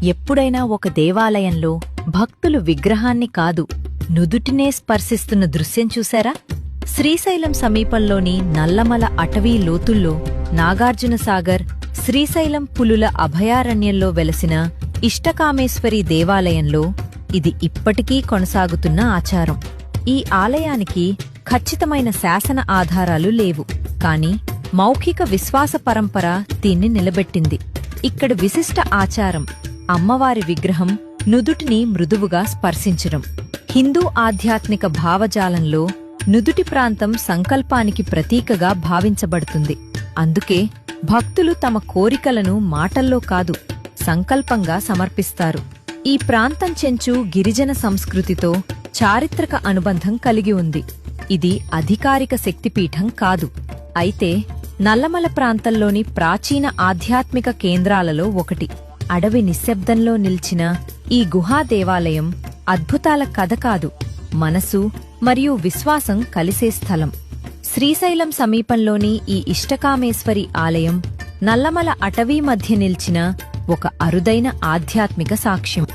ఎప్పుడైనా ఒక దేవాలయంలో భక్తులు విగ్రహాన్ని కాదు నుదుటినే స్పర్శిస్తున్న దృశ్యం చూశారా? శ్రీశైలం సమీపంలోని నల్లమల అటవీ లోతుల్లో నాగార్జునసాగర్ శ్రీశైలం పులుల అభయారణ్యంలో వెలసిన ఇష్టకామేశ్వరి దేవాలయంలో ఇది ఇప్పటికీ కొనసాగుతున్న ఆచారం. ఈ ఆలయానికి ఖచ్చితమైన శాసన ఆధారాలు లేవు, కాని మౌఖిక విశ్వాస పరంపర దీన్ని నిలబెట్టింది. ఇక్కడ విశిష్ట ఆచారం అమ్మవారి విగ్రహం నుదుటిని మృదువుగా స్పర్శించడం. హిందూ ఆధ్యాత్మిక భావజాలంలో నుదుటి ప్రాంతం సంకల్పానికి ప్రతీకగా భావించబడుతుంది. అందుకే భక్తులు తమ కోరికలను మాటల్లో కాదు, సంకల్పంగా సమర్పిస్తారు. ఈ ప్రాంతం చెంచు గిరిజన సంస్కృతితో చారిత్రక అనుబంధం కలిగి ఉంది. ఇది అధికారిక శక్తిపీఠం కాదు, అయితే నల్లమల ప్రాంతంలోని ప్రాచీన ఆధ్యాత్మిక కేంద్రాలలో ఒకటి. అడవి నిశ్శబ్దంలో నిల్చిన ఈ గుహా దేవాలయం అద్భుతాల కథ కాదు, మనసు మరియు విశ్వాసం కలిసే స్థలం. శ్రీశైలం సమీపంలోని ఈ ఇష్టకామేశ్వరి ఆలయం నల్లమల అటవీ మధ్య నిల్చిన ఒక అరుదైన ఆధ్యాత్మిక సాక్ష్యం.